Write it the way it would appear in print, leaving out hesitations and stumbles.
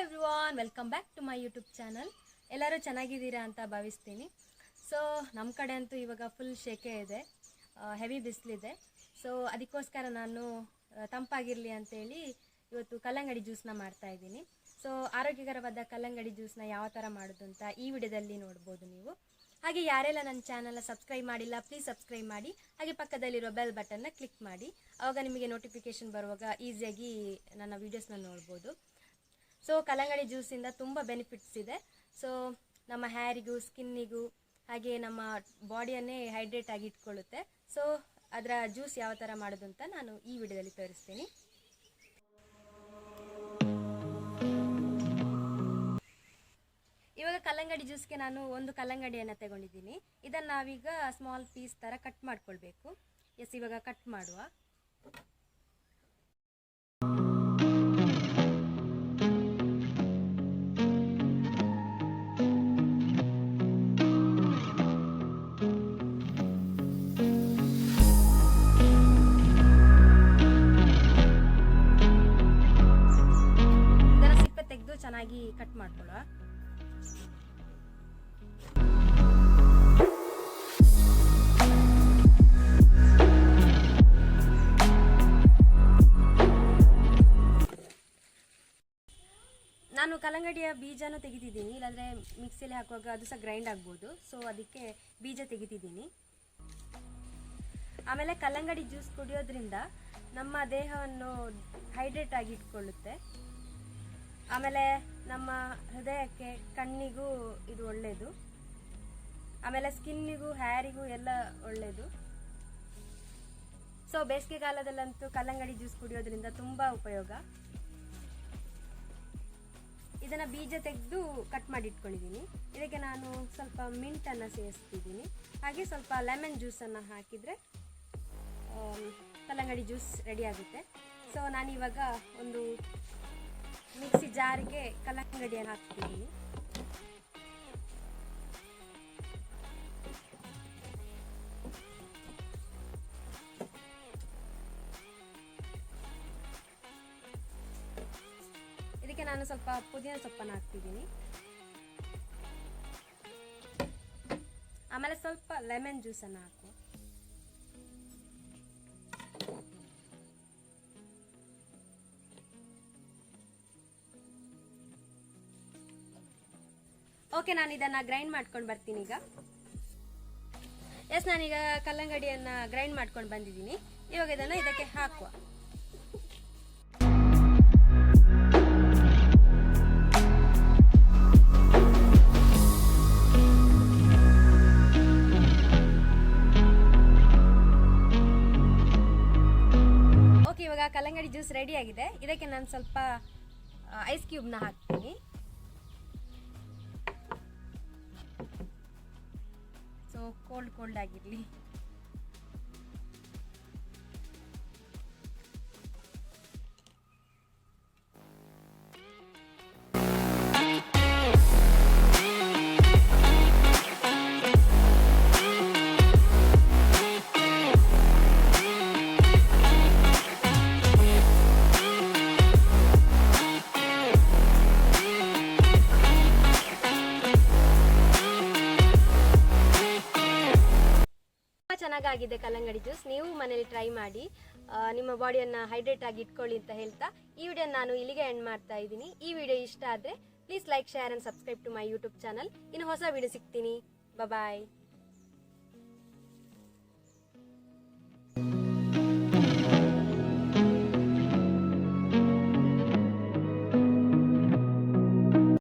Everyone, welcome back to my YouTube channel. ಎಲ್ಲರೂ ಚೆನ್ನಾಗಿದ್ದೀರಾ ಅಂತ ಭಾವಿಸ್ತೀನಿ. ಸೊ ನಮ್ಮ ಕಡೆ ಅಂತೂ ಇವಾಗ ಫುಲ್ ಶೆಕೆ ಇದೆ, ಹೆವಿ ಬಿಸಿಲಿದೆ. ಸೊ ಅದಕ್ಕೋಸ್ಕರ ನಾನು ತಂಪಾಗಿರಲಿ ಅಂತೇಳಿ ಇವತ್ತು ಕಲ್ಲಂಗಡಿ ಜ್ಯೂಸ್ನ ಮಾಡ್ತಾ ಇದ್ದೀನಿ. ಸೊ ಆರೋಗ್ಯಕರವಾದ ಕಲ್ಲಂಗಡಿ ಜ್ಯೂಸ್ನ ಯಾವ ಥರ ಮಾಡೋದು ಅಂತ ಈ ವಿಡಿಯೋದಲ್ಲಿ ನೋಡ್ಬೋದು ನೀವು. ಹಾಗೆ ಯಾರೆಲ್ಲ ನನ್ನ ಚಾನಲ್ನ ಸಬ್ಸ್ಕ್ರೈಬ್ ಮಾಡಿಲ್ಲ, ಪ್ಲೀಸ್ ಸಬ್ಸ್ಕ್ರೈಬ್ ಮಾಡಿ. ಹಾಗೆ ಪಕ್ಕದಲ್ಲಿರೋ ಬೆಲ್ ಬಟನ್ನ ಕ್ಲಿಕ್ ಮಾಡಿ, ಆವಾಗ ನಿಮಗೆ ನೋಟಿಫಿಕೇಷನ್ ಬರುವಾಗ ಈಸಿಯಾಗಿ ನನ್ನ ವೀಡಿಯೋಸ್ನ ನೋಡ್ಬೋದು. ಸೊ ಕಲ್ಲಂಗಡಿ ಜ್ಯೂಸಿಂದ ತುಂಬ ಬೆನಿಫಿಟ್ಸ್ ಇದೆ. ಸೊ ನಮ್ಮ ಹೇರಿಗೂ, ಸ್ಕಿನ್ನಿಗೂ, ಹಾಗೆ ನಮ್ಮ ಬಾಡಿಯನ್ನೇ ಹೈಡ್ರೇಟ್ ಆಗಿ ಇಟ್ಕೊಳ್ಳುತ್ತೆ. ಸೊ ಅದರ ಜ್ಯೂಸ್ ಯಾವ ಥರ ಮಾಡೋದು ಅಂತ ನಾನು ಈ ವಿಡಿಯೋದಲ್ಲಿ ತೋರಿಸ್ತೀನಿ. ಇವಾಗ ಕಲ್ಲಂಗಡಿ ಜ್ಯೂಸ್ಗೆ ನಾನು ಒಂದು ಕಲ್ಲಂಗಡಿಯನ್ನು ತಗೊಂಡಿದ್ದೀನಿ. ಇದನ್ನು ನಾವೀಗ ಸ್ಮಾಲ್ ಪೀಸ್ ಥರ ಕಟ್ ಮಾಡ್ಕೊಳ್ಬೇಕು. ಇವಾಗ ಕಟ್ ಮಾಡುವ. ಇದನ್ನು ಸಿಪ್ಪೆ ತೆಗೆದು ಚೆನ್ನಾಗಿ ಕಟ್ ಮಾಡ್ಕೊಳ್ಳುವ. ನಾನು ಕಲ್ಲಂಗಡಿಯ ಬೀಜನೂ ತೆಗಿತಿದ್ದೀನಿ, ಇಲ್ಲಾಂದರೆ ಮಿಕ್ಸಿಯಲ್ಲಿ ಹಾಕುವಾಗ ಅದು ಸಹ ಗ್ರೈಂಡ್ ಆಗ್ಬೋದು. ಸೊ ಅದಕ್ಕೆ ಬೀಜ ತೆಗಿತಿದ್ದೀನಿ. ಆಮೇಲೆ ಕಲ್ಲಂಗಡಿ ಜ್ಯೂಸ್ ಕುಡಿಯೋದ್ರಿಂದ ನಮ್ಮ ದೇಹವನ್ನು ಹೈಡ್ರೇಟ್ ಆಗಿ ಇಟ್ಕೊಳ್ಳುತ್ತೆ. ಆಮೇಲೆ ನಮ್ಮ ಹೃದಯಕ್ಕೆ, ಕಣ್ಣಿಗೂ ಇದು ಒಳ್ಳೆಯದು. ಆಮೇಲೆ ಸ್ಕಿನ್ನಿಗೂ, ಹೇರಿಗೂ ಎಲ್ಲ ಒಳ್ಳೆಯದು. ಸೊ ಬೇಸಿಗೆ ಕಾಲದಲ್ಲಂತೂ ಕಲ್ಲಂಗಡಿ ಜ್ಯೂಸ್ ಕುಡಿಯೋದ್ರಿಂದ ತುಂಬ ಉಪಯೋಗ. ಇದನ್ನು ಬೀಜ ತೆಗೆದು ಕಟ್ ಮಾಡಿ ಇಟ್ಕೊಂಡಿದ್ದೀನಿ. ಇದಕ್ಕೆ ನಾನು ಸ್ವಲ್ಪ ಮಿಂಟನ್ನು ಸೇರಿಸ್ತಿದ್ದೀನಿ. ಹಾಗೆ ಸ್ವಲ್ಪ ಲೆಮನ್ ಜ್ಯೂಸನ್ನು ಹಾಕಿದರೆ ಕಲ್ಲಂಗಡಿ ಜ್ಯೂಸ್ ರೆಡಿ ಆಗುತ್ತೆ. ಸೊ ನಾನಿವಾಗ ಒಂದು ಮಿಕ್ಸಿ ಜಾರಿಗೆ ಕಲ್ಲಂಗಡಿಯನ್ನು ಹಾಕ್ತಿದ್ದೀನಿ. ಇದಕ್ಕೆ ನಾನು ಸ್ವಲ್ಪ ಪುದೀನ ಸೊಪ್ಪನ್ನು ಹಾಕ್ತಿದ್ದೀನಿ. ಆಮೇಲೆ ಸ್ವಲ್ಪ ಲೆಮನ್ ಜ್ಯೂಸನ್ನು ಹಾಕು. ಓಕೆ, ನಾನು ಇದನ್ನು ಗ್ರೈಂಡ್ ಮಾಡ್ಕೊಂಡು ಬರ್ತೀನಿ ಈಗ. ನಾನೀಗ ಕಲ್ಲಂಗಡಿಯನ್ನು ಗ್ರೈಂಡ್ ಮಾಡ್ಕೊಂಡು ಬಂದಿದ್ದೀನಿ. ಇವಾಗ ಇದನ್ನು ಇದಕ್ಕೆ ಹಾಕುವ. ಓಕೆ, ಇವಾಗ ಕಲ್ಲಂಗಡಿ ಜ್ಯೂಸ್ ರೆಡಿ ಆಗಿದೆ. ಇದಕ್ಕೆ ನಾನು ಸ್ವಲ್ಪ ಐಸ್ ಕ್ಯೂಬ್ನ ಹಾಕ್ತೀನಿ. ಸೊ ಕೋಲ್ಡ್ ಆಗಿರಲಿ. ಚೆನ್ನಾಗಿದೆ ಕಲ್ಲಂಗಡಿ ಜ್ಯೂಸ್. ನೀವು ಮನೇಲಿ ಟ್ರೈ ಮಾಡಿ, ನಿಮ್ಮ ಬಾಡಿಯನ್ನು ಹೈಡ್ರೇಟ್ ಆಗಿ ಇಟ್ಕೊಳ್ಳಿ ಅಂತ ಹೇಳ್ತಾ ಈ ವಿಡಿಯೋ ನಾನು ಇಲ್ಲಿಗೆ ಎಂಡ್ ಮಾಡ್ತಾ ಇದ್ದೀನಿ. ಈ ವಿಡಿಯೋ ಇಷ್ಟ ಆದರೆ please like, share and subscribe to my YouTube channel. ಇನ್ನು ಹೊಸ ವಿಡಿಯೋ ಸಿಗ್ತೀನಿ. ಬಾಯ್.